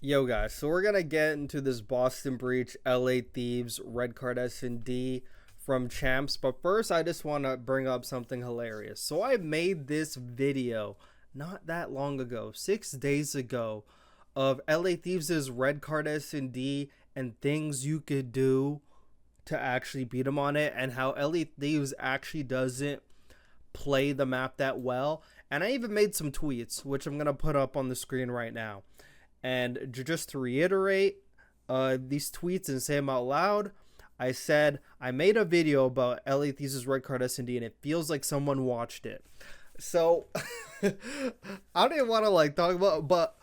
Yo guys, so we're gonna get into this Boston Breach, LA Thieves, red card SND from champs, but first I just want to bring up something hilarious. So I made this video not that long ago, 6 days ago, of LA Thieves' red card SND and things you could do to actually beat them on it, and how LA Thieves actually doesn't play the map that well. And I even made some tweets, which I'm gonna put up on the screen right now. And just to reiterate these tweets and say them out loud, I said I made a video about LA Thieves' red card S&D, and it feels like someone watched it. So I don't even want to talk about, but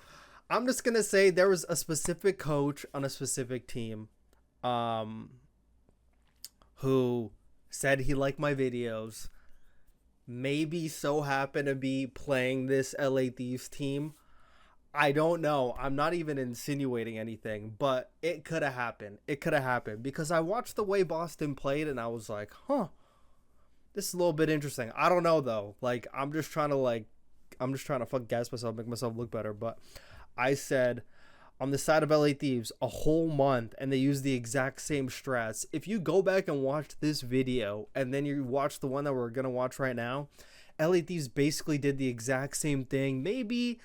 I'm just gonna say there was a specific coach on a specific team, who said he liked my videos. Maybe so happened to be playing this LA Thieves team. I don't know. I'm not even insinuating anything, but it could have happened. It could have happened because I watched the way Boston played and I was like, huh, this is a little bit interesting. I don't know though. I'm just trying to fuck gas myself, make myself look better. But I said on the side of LA Thieves a whole month and they use the exact same strats. If you go back and watch this video and then you watch the one that we're going to watch right now, LA Thieves basically did the exact same thing. Maybe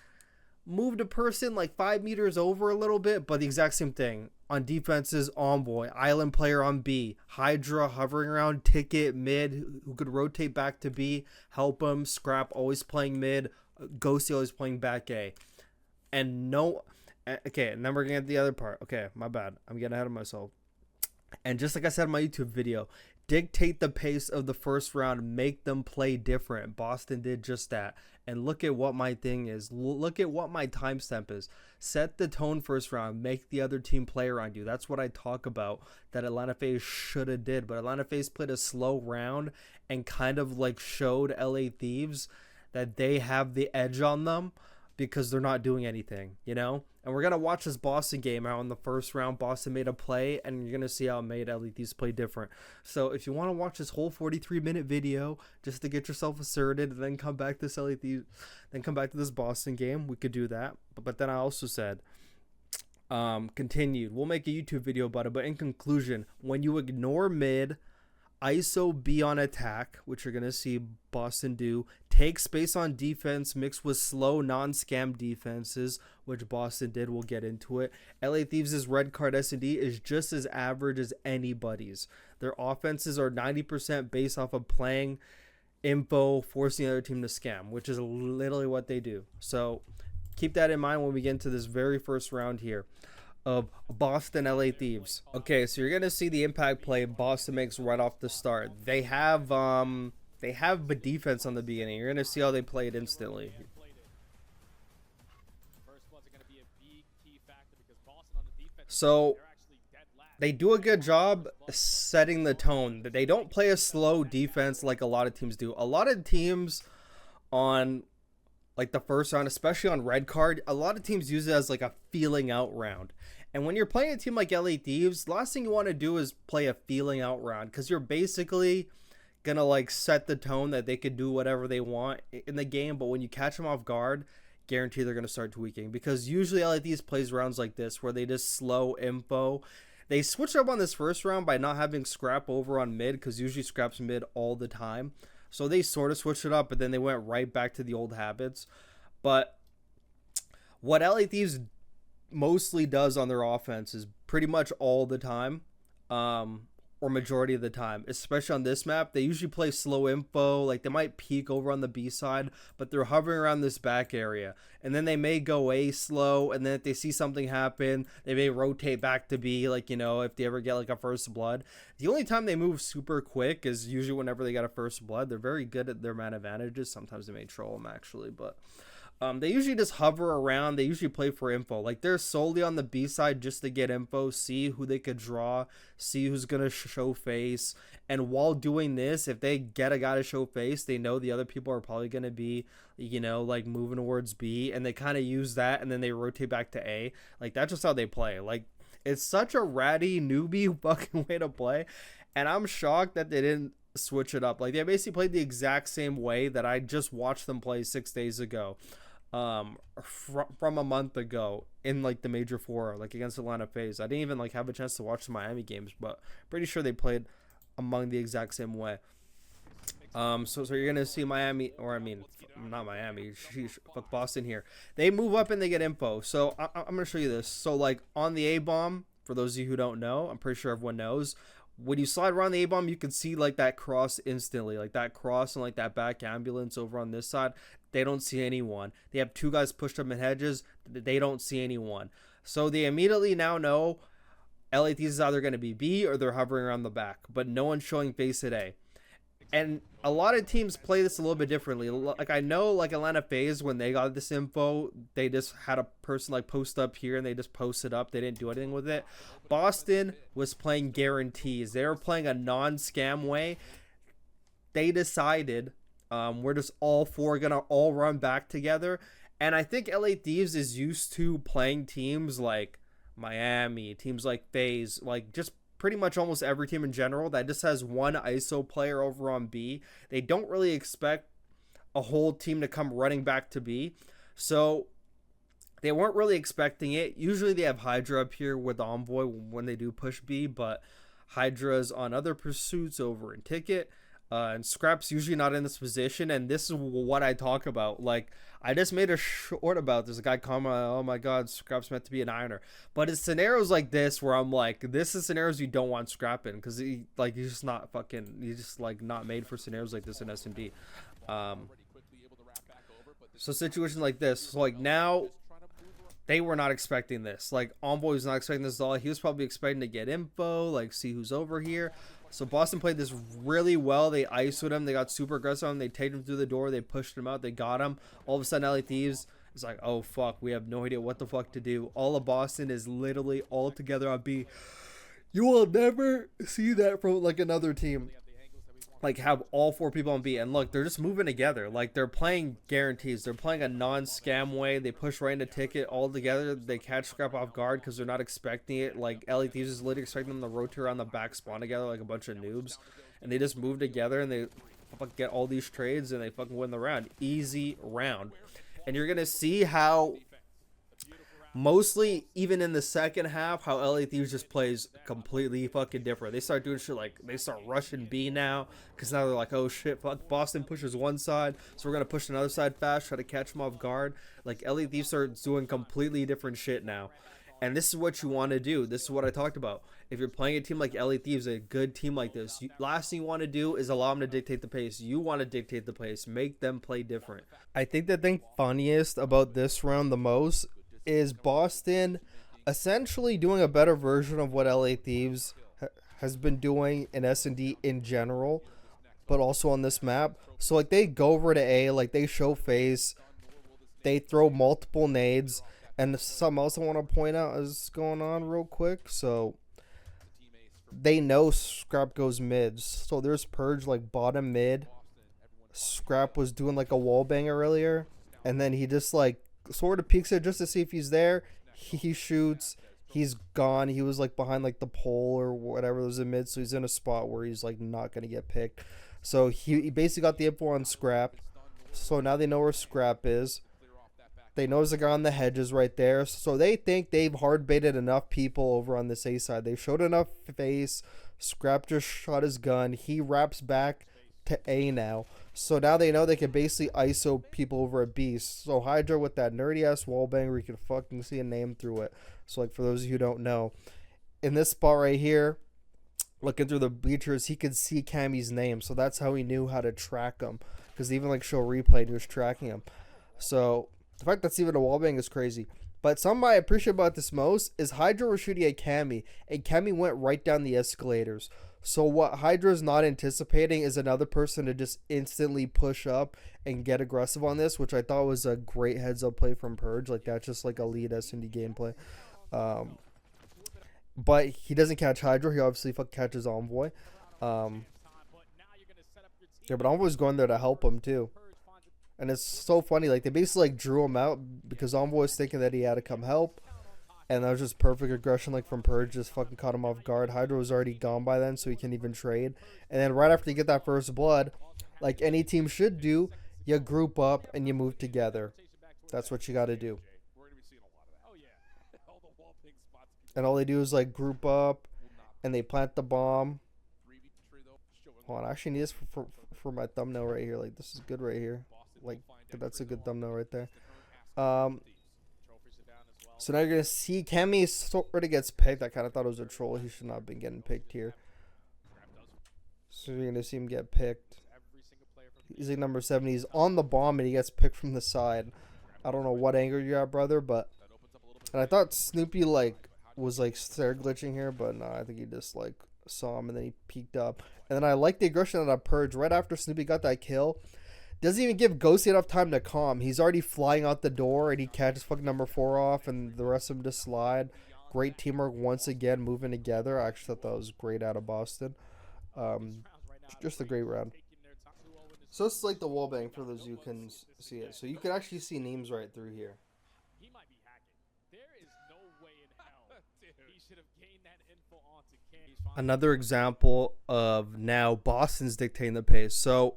moved a person like 5 meters over a little bit, but the exact same thing. On defenses, Envoy, Island player on B, Hydra hovering around, Ticket, mid, who could rotate back to B, help him, Scrap always playing mid, Ghosty always playing back A. And no, okay, and then we're gonna get the other part. Okay, my bad. I'm getting ahead of myself. And just like I said in my YouTube video, dictate the pace of the first round, make them play different. Boston did just that. And look at what my thing is. Look at what my timestamp is. Set the tone first round. Make the other team play around you. That's what I talk about that Atlanta FaZe should have did. But Atlanta FaZe played a slow round and kind of showed LA Thieves that they have the edge on them because they're not doing anything, you know? And we're going to watch this Boston game out in the first round. Boston made a play, and you're going to see how it made LA Thieves play different. So if you want to watch this whole 43-minute video just to get yourself asserted and then come back to this LA Thieves, then come back to this Boston game, we could do that. But then I also said, continued, we'll make a YouTube video about it. But in conclusion, when you ignore mid, ISO B on attack, which you're going to see Boston do, take space on defense mixed with slow non-scam defenses, which Boston did. We'll get into it. LA Thieves' red card S&D is just as average as anybody's. Their offenses are 90% based off of playing info, forcing the other team to scam, which is literally what they do. So keep that in mind when we get into this very first round here of Boston LA Thieves. Okay, so you're gonna see the impact play Boston makes right off the start. They have a defense on the beginning. You're gonna see how they play it instantly. So they do a good job setting the tone. They don't play a slow defense like a lot of teams do. A lot of teams on the first round, especially on red card, a lot of teams use it as a feeling out round. And when you're playing a team like LA Thieves, the last thing you want to do is play a feeling out round, because you're basically gonna set the tone that they could do whatever they want in the game. But when you catch them off guard, guarantee they're gonna start tweaking, because usually LA Thieves plays rounds like this where they just slow info. They switched up on this first round by not having Scrap over on mid, because usually Scrap's mid all the time. So they sort of switched it up, but then they went right back to the old habits. But what LA Thieves mostly does on their offense is pretty much all the time, or majority of the time, especially on this map, they usually play slow info. They might peek over on the B side, but they're hovering around this back area. And then they may go A slow, and then if they see something happen, they may rotate back to B, if they ever get a first blood. The only time they move super quick is usually whenever they got a first blood. They're very good at their man advantages. Sometimes they may troll them, actually, but they usually just hover around. They usually play for info. They're solely on the B side just to get info, see who they could draw, see who's going to show face. And while doing this, if they get a guy to show face, they know the other people are probably going to be, moving towards B. And they kind of use that, and then they rotate back to A. That's just how they play. It's such a ratty, newbie fucking way to play. And I'm shocked that they didn't switch it up. They basically played the exact same way that I just watched them play 6 days ago. from a month ago in like the major four, like against Atlanta FaZe. I didn't even like have a chance to watch the Miami games, but pretty sure they played among the exact same way. So you're gonna see Miami, or I mean, not Miami, fuck Boston here. They move up and they get info. So I'm gonna show you this. So like on the A bomb, for those of you who don't know, I'm pretty sure everyone knows. When you slide around the A bomb, you can see like that cross instantly, like that cross and like that back ambulance over on this side. They don't see anyone. They have two guys pushed up in hedges. They don't see anyone. So they immediately now know LAT is either going to be B or they're hovering around the back, but no one's showing face at A. And a lot of teams play this a little bit differently. Like I know, like Atlanta FaZe, when they got this info, they just had a person like post up here and they just posted up. They didn't do anything with it. Boston was playing guarantees. They were playing a non-scam way. They decided we're just all four gonna all run back together. And I think LA Thieves is used to playing teams like Miami, teams like FaZe, like just pretty much almost every team in general that just has one ISO player over on B. They don't really expect a whole team to come running back to B. So they weren't really expecting it. Usually they have Hydra up here with Envoy when they do push B, but Hydra's on other pursuits over in Ticket. And Scrap's usually not in this position, and this is what I talk about. Like, I just made a short about this. A guy comment, oh my god, Scrap's meant to be an ironer. But it's scenarios like this where I'm like, this is scenarios you don't want Scrap in, because he's just not fucking, he's just like not made for scenarios like this in SND. So situations like this, so like now, they were not expecting this. Like, Envoy was not expecting this at all. He was probably expecting to get info, like see who's over here. So Boston played this really well. They ISO'd him. They got super aggressive on him. They taped him through the door. They pushed him out. They got him. All of a sudden, LA Thieves is like, oh, fuck. We have no idea what the fuck to do. All of Boston is literally all together on B. You will never see that from, like, another team. Like, have all four people on B. And look, they're just moving together. Like, they're playing guarantees. They're playing a non-scam way. They push right into Ticket all together. They catch Scrap off guard because they're not expecting it. Like, LA Thieves is literally expecting them to rotate around the back spawn together like a bunch of noobs. And they just move together and they get all these trades and they fucking win the round. Easy round. And you're going to see how... mostly, even in the second half, how LA Thieves just plays completely fucking different. They start doing shit like, they start rushing B now, because now they're like, oh shit, fuck, Boston pushes one side, so we're going to push another side fast, try to catch them off guard. Like, LA Thieves starts doing completely different shit now. And this is what you want to do. This is what I talked about. If you're playing a team like LA Thieves, a good team like this, last thing you want to do is allow them to dictate the pace. You want to dictate the pace. Make them play different. I think the thing funniest about this round the most is Boston essentially doing a better version of what LA Thieves has been doing in S&D in general, but also on this map. So like they go over to A, like they show face, they throw multiple nades, and something else I want to point out is going on real quick. So they know Scrap goes mid, so there's Purge like bottom mid. Scrap was doing like a wall banger earlier, and then he just like sort of peeks it just to see if he's there. He shoots. He's gone. He was like behind like the pole or whatever was in mid, so he's in a spot where he's like not gonna get picked. So he basically got the info on Scrap. So now they know where Scrap is. They know there's a guy on the hedges right there. So they think they've hard baited enough people over on this A side. They've showed enough face. Scrap just shot his gun. He wraps back to A now. So now they know they can basically ISO people over at B. So Hydra with that nerdy ass wallbang where you can fucking see a name through it. So like for those of you who don't know, in this spot right here, looking through the bleachers, he could see Cammy's name. So that's how he knew how to track him. Because even like show replay, he was tracking him. So the fact that's even a wallbang is crazy. But something I appreciate about this most is Hydra was shooting at Cammy, and Cammy went right down the escalators. So what Hydra's not anticipating is another person to just instantly push up and get aggressive on this, which I thought was a great heads-up play from Purge. Like, that's just like a lead SND gameplay. But he doesn't catch Hydra. He obviously catches Envoy. Yeah, but Envoy's going there to help him, too. And it's so funny. Like, they basically, like, drew him out because Envoy was thinking that he had to come help. And that was just perfect aggression, like, from Purge. Just fucking caught him off guard. Hydra was already gone by then, so he can't even trade. And then right after you get that first blood, like any team should do, you group up and you move together. That's what you got to do. And all they do is like group up and they plant the bomb. Hold on, I actually need this for my thumbnail right here. Like, this is good right here. Like, that's a good thumbnail right there. Um, so now you're going to see Cammy sort of gets picked. I kind of thought it was a troll. He should not have been getting picked here. So you're going to see him get picked. He's like number 7. He's on the bomb and he gets picked from the side. I don't know what angle you're at, brother, but... And I thought Snoopy, like, was, like, stair glitching here, but no, I think he just, like, saw him and then he peeked up. And then I like the aggression of that Purge. Right after Snoopy got that kill, doesn't even give Ghosty enough time to calm. He's already flying out the door and he catches fucking number 4 off and the rest of them just slide. Great teamwork once again, moving together. I actually thought that was great out of Boston. Just a great round. So it's like the wallbang for those you can see it. So you can actually see names right through here. Another example of now Boston's dictating the pace. So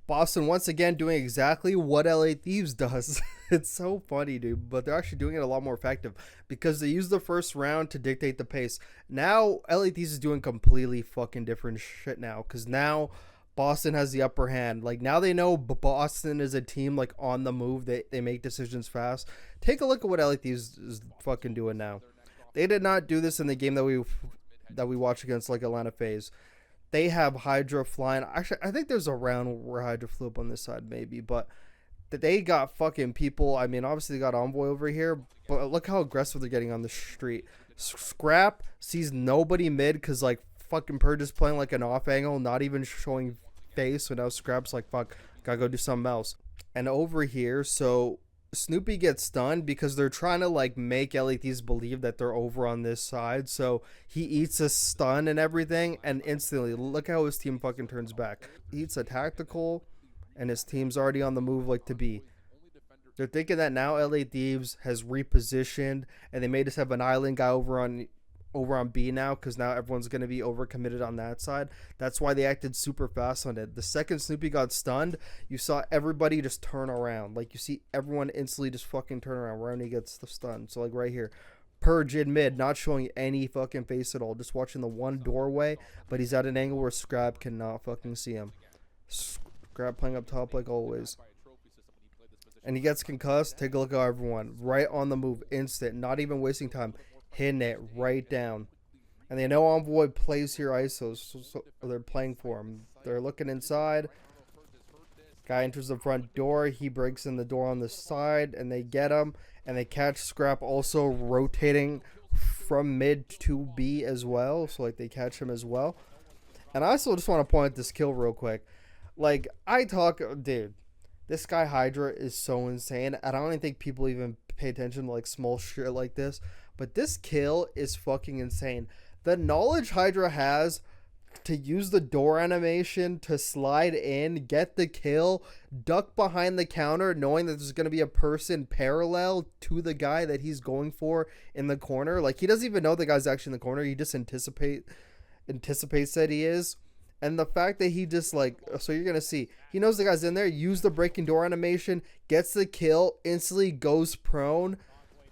Boston once again doing exactly what LA Thieves does. It's so funny, dude, but they're actually doing it a lot more effective because they use the first round to dictate the pace. Now LA Thieves is doing completely fucking different shit now because now Boston has the upper hand. Like, now they know Boston is a team, like, on the move. They make decisions fast. Take a look at what LA Thieves is fucking doing now. They did not do this in the game that we watched against, like, Atlanta FaZe. They have Hydra flying. Actually, I think there's a round where Hydra flew up on this side, maybe. But they got fucking people. I mean, obviously they got Envoy over here. But look how aggressive they're getting on the street. Scrap sees nobody mid because, like, fucking Purge is playing, like, an off angle. Not even showing face. So now Scrap's like, fuck, gotta go do something else. And over here, so Snoopy gets stunned because they're trying to, like, make LATs believe that they're over on this side. So he eats a stun and everything, and instantly, look how his team fucking turns back. He eats a tactical, and his team's already on the move like to be. They're thinking that now LA Thieves has repositioned, and they may just have an island guy over on B now, because now everyone's going to be overcommitted on that side. That's why they acted super fast on it. The second Snoopy got stunned, you saw everybody just turn around. Like, you see everyone instantly just fucking turn around right when he gets the stun. So, like, right here, Purge in mid, not showing any fucking face at all, just watching the one doorway, but he's at an angle where Scrap cannot fucking see him. Scrap playing up top like always. And he gets concussed. Take a look at everyone. Right on the move, instant, not even wasting time. Hitting it right down. And they know Envoy plays here ISOs, so they're playing for him. They're looking inside. Guy enters the front door. He breaks in the door on the side, and they get him. And they catch Scrap also rotating from mid to B as well. So, like, they catch him as well. And I also just want to point out this kill real quick. Like, dude, this guy Hydra is so insane. I don't even think people even pay attention to, like, small shit like this. But this kill is fucking insane. The knowledge Hydra has to use the door animation to slide in, get the kill, duck behind the counter, knowing that there's going to be a person parallel to the guy that he's going for in the corner. Like, he doesn't even know the guy's actually in the corner. He just anticipates that he is. And the fact that he just, like, so you're going to see, he knows the guy's in there, use the breaking door animation, gets the kill, instantly goes prone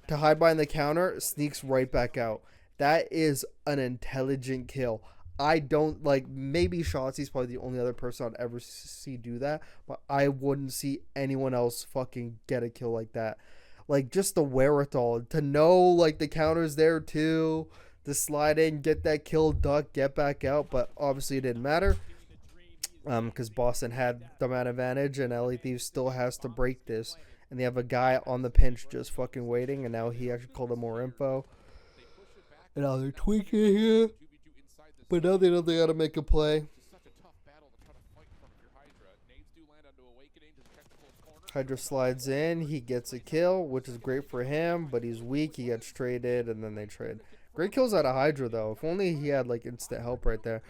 to hide behind the counter, sneaks right back out. That is an intelligent kill. I don't, like, maybe Shotzi's probably the only other person I'd ever see do that, but I wouldn't see anyone else fucking get a kill like that. Like, just the wherewithal to know, like, the counter's there too, to slide in, get that kill, duck, get back out, but obviously it didn't matter because Boston had the man advantage and LA Thieves still has to break this. And they have a guy on the pinch just fucking waiting. And now he actually called him more info. And now they're tweaking here. But now they know they gotta make a play. Hydra slides in. He gets a kill, which is great for him. But he's weak. He gets traded. And then they trade. Great kills out of Hydra, though. If only he had, like, instant help right there.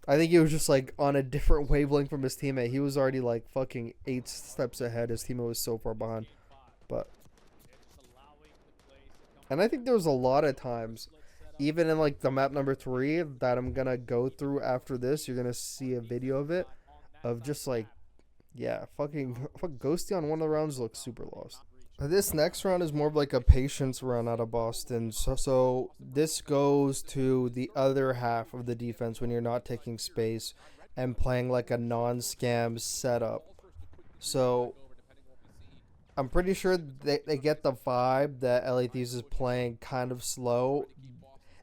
I think he was just, like, on a different wavelength from his teammate. He was already, like, fucking 8 steps ahead. His teammate was so far behind. And I think there was a lot of times, even in, like, the map number 3 that I'm gonna go through after this, you're gonna see a video of it, of just, like, Yeah, fuck Ghosty on one of the rounds looks super lost. This next round is more of like a patience run out of Boston. So this goes to the other half of the defense when you're not taking space and playing like a non-scam setup. So I'm pretty sure they get the vibe that LA Thieves is playing kind of slow.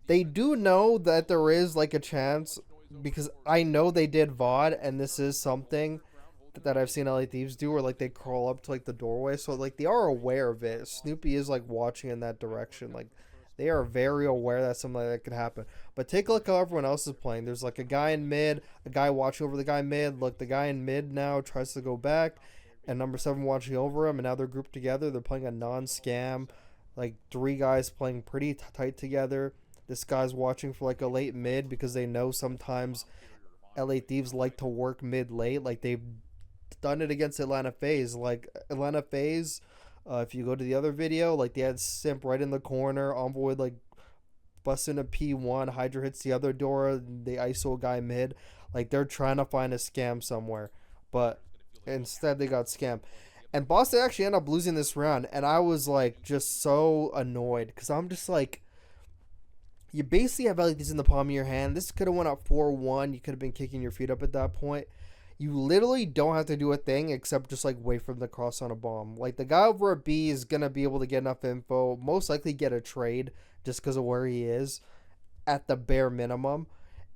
They do know that there is like a chance because I know they did VOD and this is something that I've seen LA Thieves do where like they crawl up to like the doorway. So like they are aware of it. Snoopy is like watching in that direction. Like they are very aware that something like that could happen. But take a look how everyone else is playing. There's like a guy in mid, a guy watching over the guy mid. Look, the guy in mid now tries to go back and number 7 watching over him, and now they're grouped together. They're playing a non-scam, like 3 guys playing pretty tight together. This guy's watching for like a late mid because they know sometimes LA Thieves like to work mid late. Like they've done it against Atlanta FaZe. Like Atlanta FaZe, if you go to the other video, like they had Simp right in the corner. Envoy like busting a P1. Hydra hits the other door. They ISO a guy mid. Like they're trying to find a scam somewhere, but instead they got scammed. And Boston actually ended up losing this round, and I was like just so annoyed because I'm just like, you basically have LEDs in the palm of your hand. This could have went up 4-1. You could have been kicking your feet up at that point. You literally don't have to do a thing except just like wait for them to cross on a bomb. Like the guy over at B is gonna be able to get enough info, most likely get a trade just because of where he is at the bare minimum.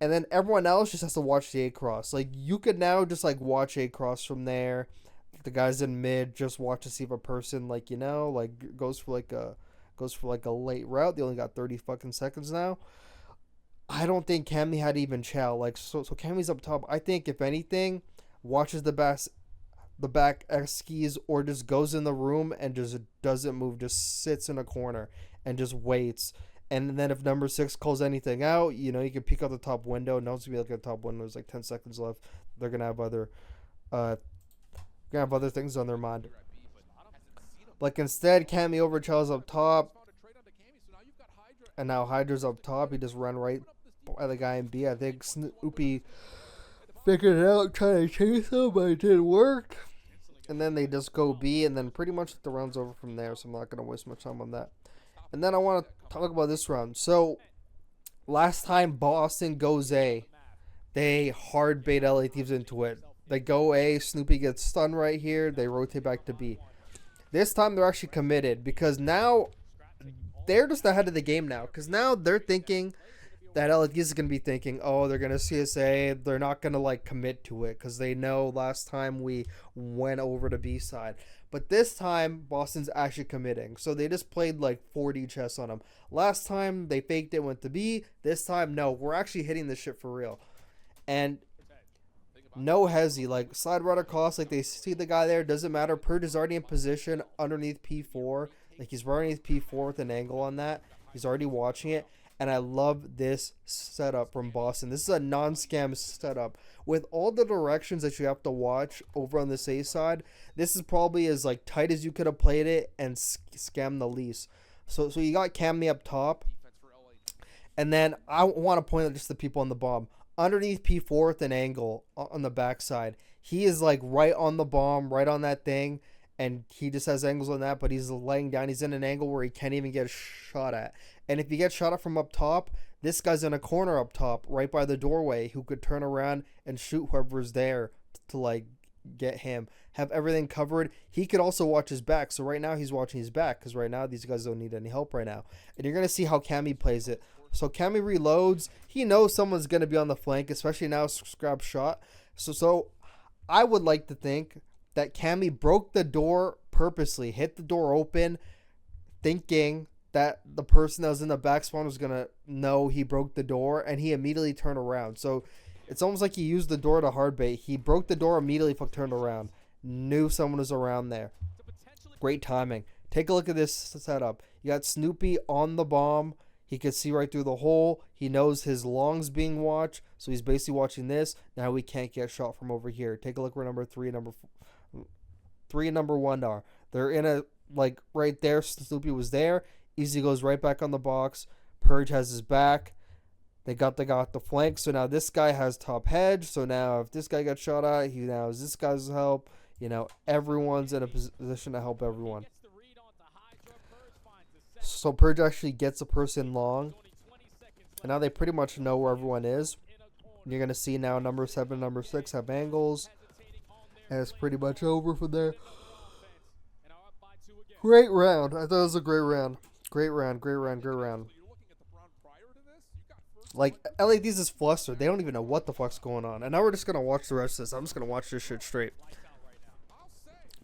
And then everyone else just has to watch the A cross. Like you could now just like watch A cross from there. The guys in mid just watch to see if a person like like goes for like a late route. They only got 30 fucking seconds now. I don't think Cammy had even chow. Like so Cammy's up top. I think if anything, watches the back X skis or just goes in the room and just doesn't move, just sits in a corner and just waits. And then if number 6 calls anything out, you can peek out the top window. No one's gonna be looking at the top window. There's like 10 seconds left. They're gonna have other things on their mind. Like instead, Cammy overchells up top, and now Hydra's up top. He just ran right by the guy in B. I think Snoopy figured it out, trying to chase him, but it didn't work. And then they just go B, and then pretty much the round's over from there. So I'm not gonna waste much time on that. And then I want to talk about this round. So last time Boston goes A, they hard bait LA Thieves into it. They go A, Snoopy gets stunned right here. They rotate back to B. This time they're actually committed because now they're just ahead of the game now. Because now they're thinking that LA Thieves is going to be thinking, oh, they're going to CSA. They're not going to like commit to it because they know last time we went over to B side. But this time, Boston's actually committing. So they just played like 4D chess on them. Last time, they faked it, went to B. This time, no, we're actually hitting this shit for real. And no hezzy. Like, slide right across. Like, they see the guy there. Doesn't matter. Purge is already in position underneath P4. Like, he's right underneath P4 with an angle on that. He's already watching it. And I love this setup from Boston. This is a non-scam setup. With all the directions that you have to watch over on the A side, this is probably as like tight as you could have played it and scam the least. So you got Cammy up top. And then I want to point out just the people on the bomb. Underneath P4 with an angle on the backside. He is like right on the bomb, right on that thing. And he just has angles on that, but he's laying down. He's in an angle where he can't even get shot at. And if you get shot at from up top, this guy's in a corner up top, right by the doorway, who could turn around and shoot whoever's there to like get him. Have everything covered. He could also watch his back. So right now he's watching his back because right now these guys don't need any help right now. And you're going to see how Cammy plays it. So Cammy reloads. He knows someone's going to be on the flank, especially now Scrap shot. So I would like to think that Cammy broke the door purposely, hit the door open, thinking that the person that was in the back spawn was going to know he broke the door, and he immediately turned around. So it's almost like he used the door to hard bait. He broke the door, immediately turned around, knew someone was around there. Great timing. Take a look at this setup. You got Snoopy on the bomb. He could see right through the hole. He knows his long's being watched, so he's basically watching this. Now we can't get shot from over here. Take a look where number 3 and number 1 are. They're in a, like, right there. Snoopy was there. Easy goes right back on the box. Purge has his back. They got the flank. So now this guy has top hedge. So now if this guy got shot at, he now has this guy's help. You know, everyone's in a position to help everyone. So Purge actually gets a person long. And now they pretty much know where everyone is. You're going to see now number 7, number 6 have angles. And it's pretty much over from there. Great round. I thought it was a great round. Great round, great round, great round. Like, LA Thieves is flustered. They don't even know what the fuck's going on. And now we're just going to watch the rest of this. I'm just going to watch this shit straight.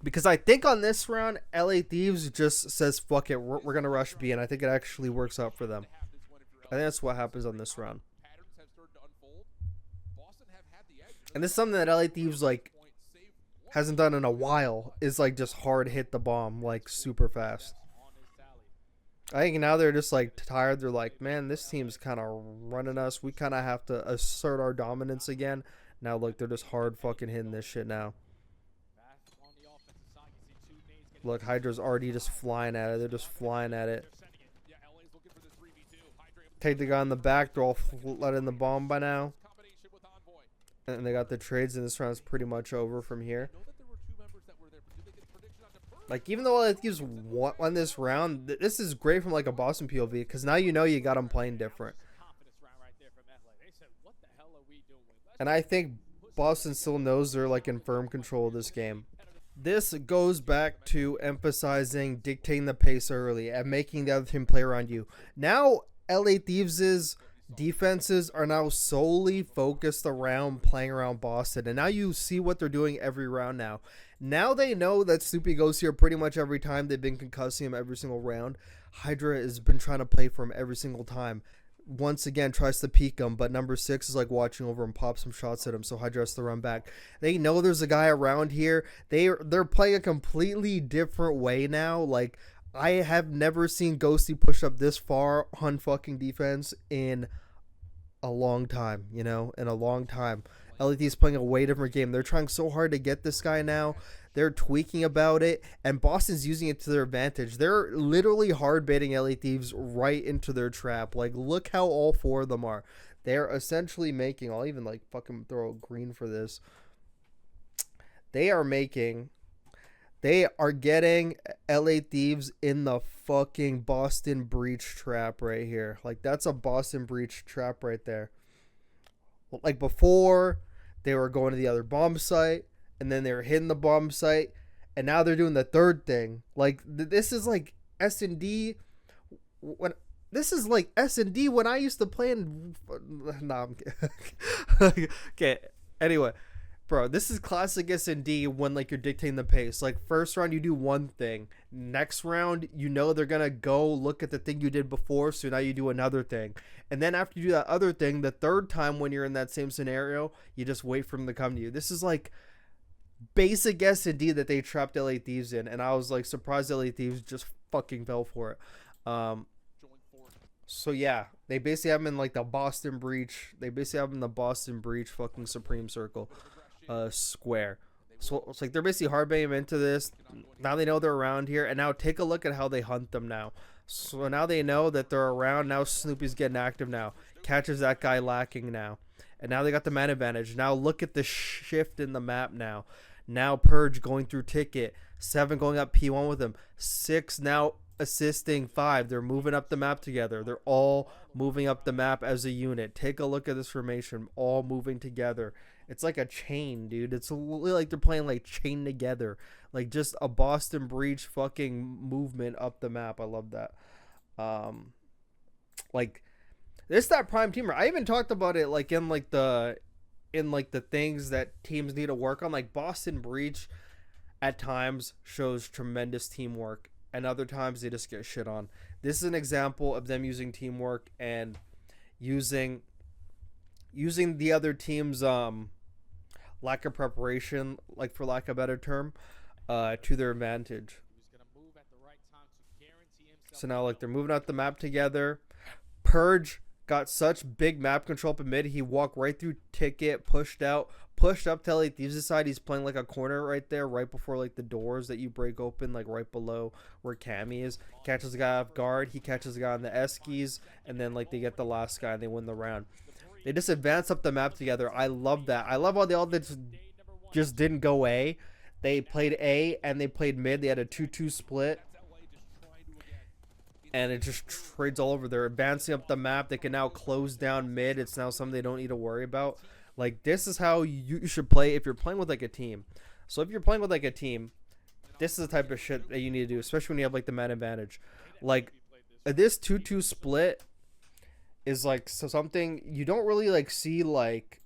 Because I think on this round, LA Thieves just says, fuck it, we're going to rush B. And I think it actually works out for them. I think that's what happens on this round. And this is something that LA Thieves, like, hasn't done in a while. Is, like, just hard hit the bomb, like, super fast. I think now they're just, like, tired. They're like, man, this team's kind of running us. We kind of have to assert our dominance again. Now, look, they're just hard fucking hitting this shit now. Look, Hydra's already just flying at it. They're just flying at it. Take the guy on the back. They're all letting the bomb by now. And they got the trades, and this round's pretty much over from here. Like, even though LA Thieves won this round, this is great from, like, a Boston POV, because now you know you got them playing different. And I think Boston still knows they're, like, in firm control of this game. This goes back to emphasizing dictating the pace early and making the other team play around you. Now, LA Thieves' defenses are now solely focused around playing around Boston. And now you see what they're doing every round now. Now they know that Snoopy goes here pretty much every time. They've been concussing him every single round. Hydra has been trying to play for him every single time. Once again, tries to peek him, but number 6 is like watching over and pops some shots at him, so Hydra has to run back. They know there's a guy around here. They're playing a completely different way now. Like, I have never seen Ghosty push up this far on fucking defense in a long time, you know, in a long time. LET is playing a way different game. They're trying so hard to get this guy now. They're tweaking about it, and Boston's using it to their advantage. They're literally hard baiting LA Thieves right into their trap. Like, look how all 4 of them are. They're essentially making, I'll even, like, fucking throw green for this. They are getting LA Thieves in the fucking Boston breach trap right here. Like, that's a Boston breach trap right there. Like, before, they were going to the other bomb site, and then they were hitting the bomb site, and now they're doing the third thing. Like, this is like SND. This is like SND when I used to play in. Nah, I'm kidding. Okay. Anyway, bro, this is classic SND when, like, you're dictating the pace. Like, first round you do one thing, next round you know they're gonna go look at the thing you did before, so now you do another thing, and then after you do that other thing, the third time when you're in that same scenario, you just wait for them to come to you. This is like basic S&D that they trapped LA Thieves in, and I was like surprised LA Thieves just fucking fell for it. So yeah, they basically have them in like the Boston breach. They basically have them in the Boston breach fucking Supreme Circle square. So it's like they're basically hard baiting them into this. Now they know they're around here, and now take a look at how they hunt them now. So now they know that they're around. Now Snoopy's getting active now. Catches that guy lacking now. And now they got the man advantage. Now look at the shift in the map now. Now Purge going through ticket. 7 going up P1 with him. 6 now assisting 5. They're moving up the map together. They're all moving up the map as a unit. Take a look at this formation. All moving together. It's like a chain, dude. It's like they're playing like chain together. Like just a Boston breach fucking movement up the map. I love that. Like, it's that prime teamer. I even talked about it like in the things that teams need to work on. Like Boston breach at times shows tremendous teamwork, and other times they just get shit on. This is an example of them using teamwork and using the other team's lack of preparation, like for lack of a better term, to their advantage. So now, like, they're moving out the map together. Purge got such big map control up in mid. He walked right through ticket, pushed up to LA Thieves' side. He's playing like a corner right there, right before like the doors that you break open, like right below where Cammy is. Catches the guy off guard. He catches the guy on the Eskies, and then like they get the last guy and they win the round. They just advance up the map together. I love that. I love how they all just didn't go A. They played A and they played mid. They had a 2-2 split. And it just trades all over. They're advancing up the map. They can now close down mid. It's now something they don't need to worry about. Like, this is how you should play if you're playing with, like, a team. So if you're playing with, like, a team, this is the type of shit that you need to do, especially when you have, like, the man advantage. Like, this 2-2 split is, like, something you don't really, like, see, like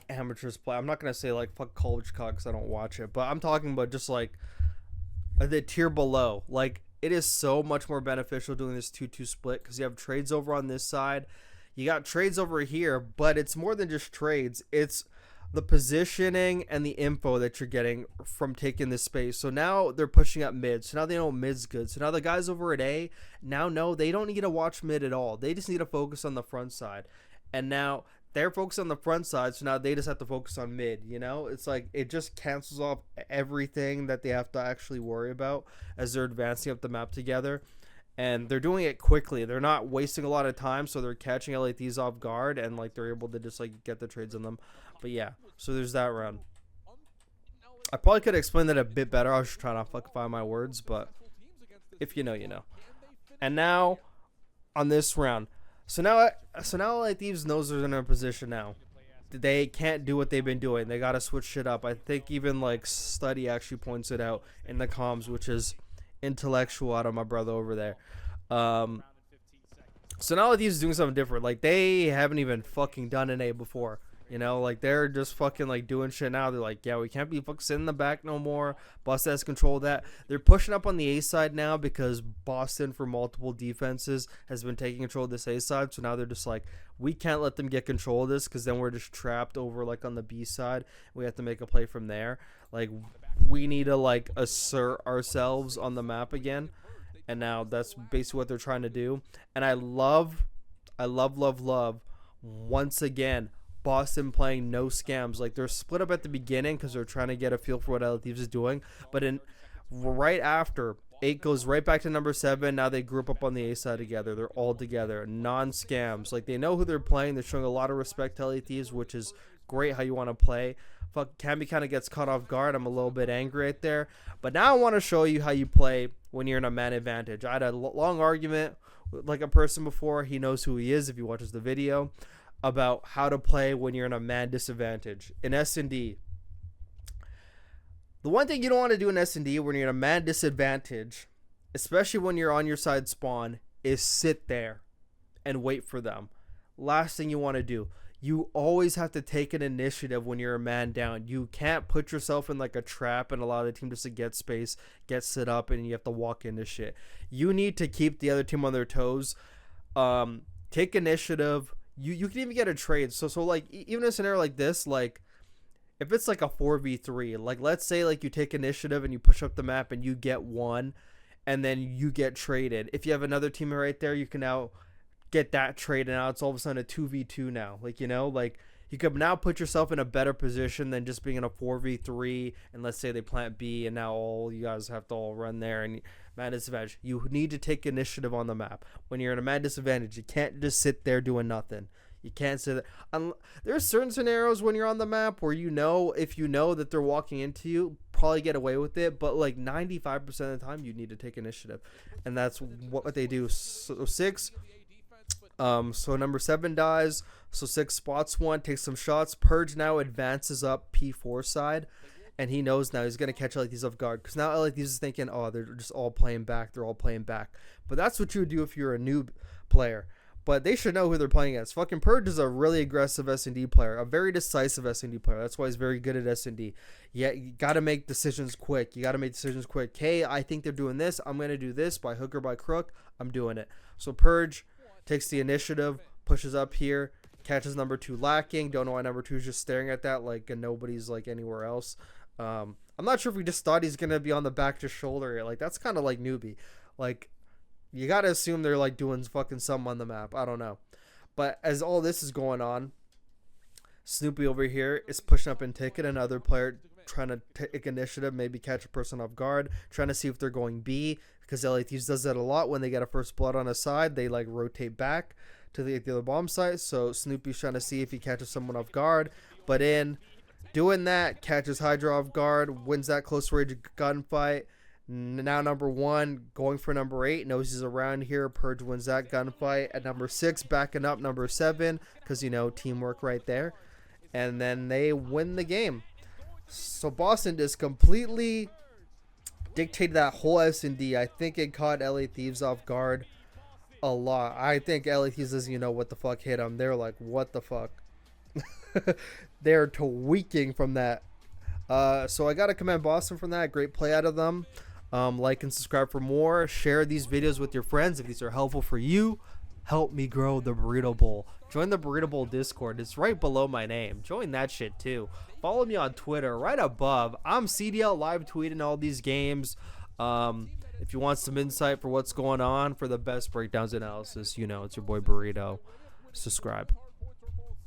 amateurs play. I'm not going to say, like, fuck college cock because I don't watch it. But I'm talking about just, like, the tier below. Like, it is so much more beneficial doing this 2-2 split because you have trades over on this side. You got trades over here, but it's more than just trades. It's the positioning and the info that you're getting from taking this space. So now they're pushing up mid. So now they know mid's good. So now the guys over at A now know they don't need to watch mid at all. They just need to focus on the front side. And now they're focused on the front side, so now they just have to focus on mid, you know? It's like it just cancels off everything that they have to actually worry about as they're advancing up the map together. And they're doing it quickly. They're not wasting a lot of time, so they're catching LATs off guard, and like they're able to just like get the trades on them. But yeah, so there's that round. I probably could explain that a bit better. I was just trying to fuck find my words, but if you know, you know. And now on this round. So now like Thieves knows they're in a position now. They can't do what they've been doing. They got to switch shit up. I think even like Study actually points it out in the comms, which is intellectual out of my brother over there. So now Thieves is doing something different. Like they haven't even fucking done an A before. You know, like they're just fucking like doing shit now. They're like, yeah, we can't be fucking sitting in the back no more. Boston has control of that. They're pushing up on the A side now because Boston, for multiple defenses, has been taking control of this A side. So now they're just like, we can't let them get control of this because then we're just trapped over like on the B side. We have to make a play from there. Like we need to like assert ourselves on the map again. And now that's basically what they're trying to do. And I love once again Boston playing no scams. Like they're split up at the beginning because they're trying to get a feel for what LA Thieves is doing, but in right after 8 goes right back to number 7. Now they group up on the A side together. They're all together, non-scams. Like they know who they're playing. They're showing a lot of respect to LA Thieves, which is great. How you want to play. Fuck, Camby kind of gets caught off guard. I'm a little bit angry right there, but now I want to show you how you play when you're in a man advantage. I had a long argument with like a person before. He knows who he is if he watches the video, about how to play when you're in a man disadvantage. In SND, the one thing you don't want to do in SND when you're in a man disadvantage, especially when you're on your side spawn, is sit there and wait for them. Last thing you want to do. You always have to take an initiative when you're a man down. You can't put yourself in like a trap and allow the team just to get space, get set up, and you have to walk into shit. You need to keep the other team on their toes. Take initiative. You can even get a trade. So like even in a scenario like this, like if it's like a 4v3, like let's say like you take initiative and you push up the map and you get one and then you get traded. If you have another team right there, you can now get that trade and now it's all of a sudden a 2v2 now. Like, you know, like you could now put yourself in a better position than just being in a 4v3 and let's say they plant B and now all you guys have to all run there and man disadvantage. You need to take initiative on the map. When you're in a man disadvantage, you can't just sit there doing nothing. You can't sit there. There's certain scenarios when you're on the map where you know, if you know that they're walking into you, probably get away with it. But like 95% of the time, you need to take initiative. And that's what they do. So 6. So number 7 dies. So 6 spots 1, takes some shots. Purge now advances up P4 side. And he knows now he's going to catch LA Thieves off guard. Because now LA Thieves is thinking, oh, they're just all playing back. They're all playing back. But that's what you would do if you're a new player. But they should know who they're playing against. Fucking Purge is a really aggressive SND player. A very decisive SND player. That's why he's very good at SND. Yeah, you got to make decisions quick. Hey, I think they're doing this. I'm going to do this by hook or by crook. I'm doing it. So Purge takes the initiative, pushes up here, catches number 2 lacking. Don't know why number 2 is just staring at that like nobody's like anywhere else. I'm not sure if we just thought he's going to be on the back to shoulder. Like, that's kind of like newbie. Like, you got to assume they're like doing fucking something on the map. I don't know. But as all this is going on, Snoopy over here is pushing up in ticket. Another player trying to take initiative, maybe catch a person off guard, trying to see if they're going B. Because LA Thieves does that a lot when they get a first blood on a side. They like rotate back to the other bomb site. So Snoopy's trying to see if he catches someone off guard. But in Doing that, catches Hydra off guard, wins that close range gunfight. Now number 1, going for number 8, knows he's around here. Purge wins that gunfight. At number 6, backing up number 7, because, you know, teamwork right there. And then they win the game. So Boston just completely dictated that whole SND. I think it caught LA Thieves off guard a lot. I think LA Thieves doesn't even know what the fuck hit them. They're like, what the fuck? They're tweaking from that. So I got to commend Boston from that. Great play out of them. Like and subscribe for more. Share these videos with your friends if these are helpful for you. Help me grow the Burrito Bowl. Join the Burrito Bowl Discord. It's right below my name. Join that shit too. Follow me on Twitter right above. I'm CDL live tweeting all these games. If you want some insight for what's going on, for the best breakdowns analysis, you know, it's your boy Burrito. Subscribe.